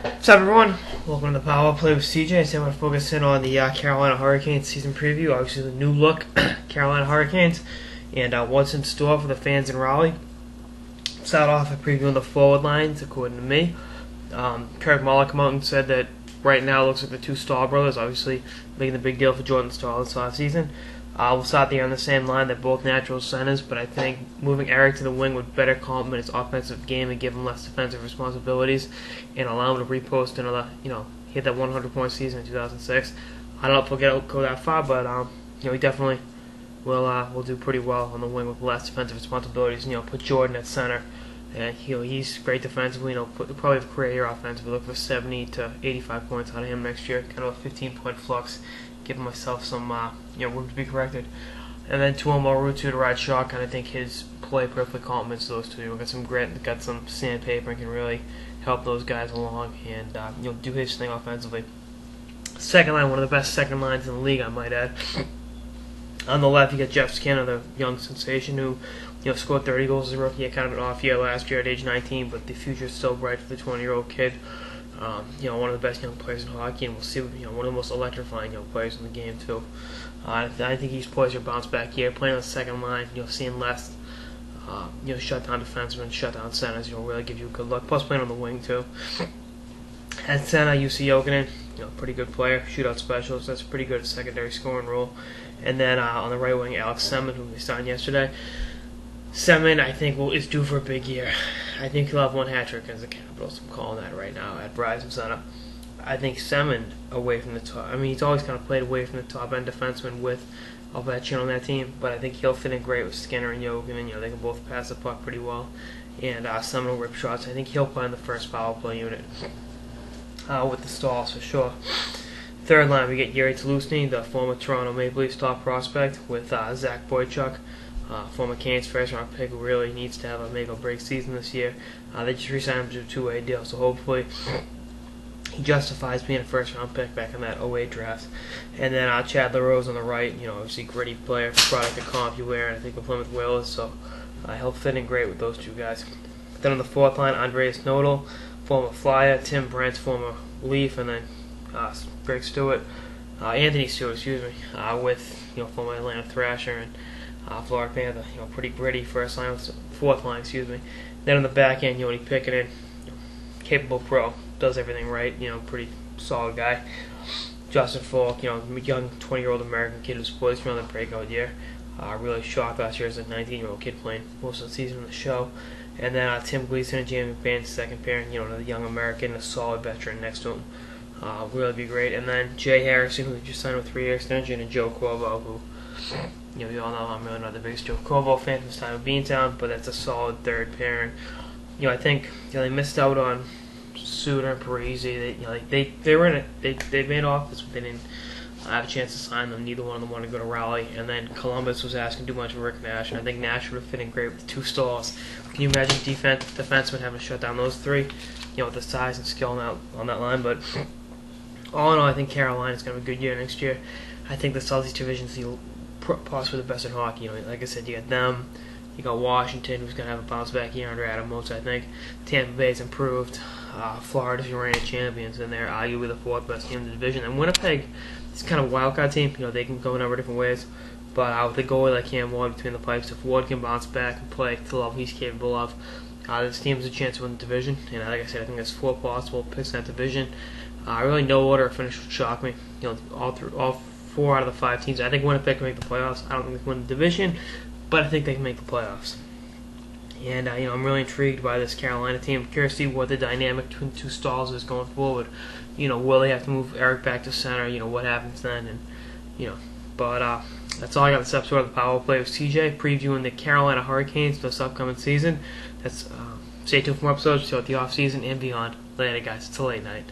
What's up, everyone? Welcome to the Power Play with CJ. Today I want to focus in on the Carolina Hurricanes season preview. Obviously, the new look Carolina Hurricanes and what's in store for the fans in Raleigh. Start off by previewing the forward lines, according to me. Kirk Muller came out and said that right now it looks like the two Stahl brothers, obviously making the big deal for Jordan Stahl this offseason. We'll start there on the same line. They're both natural centers, but I think moving Eric to the wing would better complement his offensive game and give him less defensive responsibilities and allow him to repost another, he had that 100-point season in 2006. I don't know if he'll go that far, but he definitely will do pretty well on the wing with less defensive responsibilities. Put Jordan at center, and he's great defensively. Probably have a career year offensively. Look for 70 to 85 points out of him next year. Kind of a 15-point flux. Giving myself some room to be corrected. And then Tuomo Ruutu to ride shotgun. I think his play perfectly complements those two. We've got some grit, got some sandpaper, and can really help those guys along and do his thing offensively. Second line, one of the best second lines in the league, I might add. On the left, you got Jeff Skinner, the young sensation who scored 30 goals as a rookie. Had kind of an off year last year at age 19, but the future is still bright for the 20-year-old kid. One of the best young players in hockey, and we'll see, one of the most electrifying young players in the game, too. I think he's poised to bounce back here, playing on the second line, seeing less, shutdown defensemen, shutdown centers, really give you a good look. Plus playing on the wing, too. At center, UC Jokinen, pretty good player, shootout specialist, that's pretty good at secondary scoring role. And then on the right wing, Alex Semin, who we signed yesterday. Semin, I think, is due for a big year. I think he'll have one hat-trick as the Capitals. I'm calling that right now at Verizon Center. I think Semin away from the top. I mean, he's always kind of played away from the top-end defenseman with Ovechkin on that team, but I think he'll fit in great with Skinner and Jokinen. They can both pass the puck pretty well. And Semin will rip shots. I think he'll play in the first power play unit with the Stahls for sure. Third line, we get Yuri Tlusny, the former Toronto Maple Leafs top prospect, with Zach Boychuk. Former Canes first-round pick who really needs to have a make-or-break season this year. They just re-signed him to a two-way deal, so hopefully he justifies being a first-round pick back in that 08 draft. And then Chad LaRose on the right, obviously gritty player, product of CompuWare, and I think with Plymouth Whalers, so he'll fit in great with those two guys. Then on the fourth line, Andreas Nodal, former Flyer, Tim Brent's former Leaf, and then Anthony Stewart, with former Atlanta Thrasher and Florida Panther, pretty gritty fourth line, Then on the back end, when he Pickett, capable pro, does everything right, pretty solid guy. Justin Falk, young 20-year-old American kid who's poised for another breakout year. Really shocked last year as a 19-year-old kid playing most of the season in the show. And then Tim Gleason and Jamie McBain's second pairing, another young American, a solid veteran next to him. Really be great. And then Jay Harrison, who just signed with a 3-year extension, and Joe Corvo, who you all know I'm really not the biggest Joe Corvo fan from his time at Beantown, but that's a solid third pairing. I think they missed out on Suter and Parisi. They were in it. They made offers, but they didn't have a chance to sign them. Neither one of them wanted to go to Raleigh. And then Columbus was asking too much of Rick Nash, and I think Nash would have fit in great with the two Stahls. Can you imagine defensemen having to shut down those three? With the size and skill on that line. But all in all, I think Carolina's going to have a good year next year. I think the Southeast Division's possibly the best in hockey. Like I said, you got them, you got Washington, who's going to have a bounce back year under Adam Moats, I think. Tampa Bay's improved. Florida's your reigning champions, and they're arguably the fourth best team in the division. And Winnipeg is kind of a wild card team. They can go a number of different ways. But with the goalie like Cam Ward between the pipes, if Ward can bounce back and play to the level he's capable of, this team has a chance to win the division. And like I said, I think there's 4 possible picks in that division. Really, no order of finish would shock me. All 4 out of the 5 teams. I think Winnipeg can make the playoffs. I don't think they can win the division, but I think they can make the playoffs. And I'm really intrigued by this Carolina team. I'm curious to see what the dynamic between the two Stahls is going forward. Will they have to move Eric back to center? What happens then? And but that's all I got this episode of the Power Play with CJ, previewing the Carolina Hurricanes this upcoming season. Stay tuned for more episodes throughout the off season and beyond. Later, guys. It's a late night.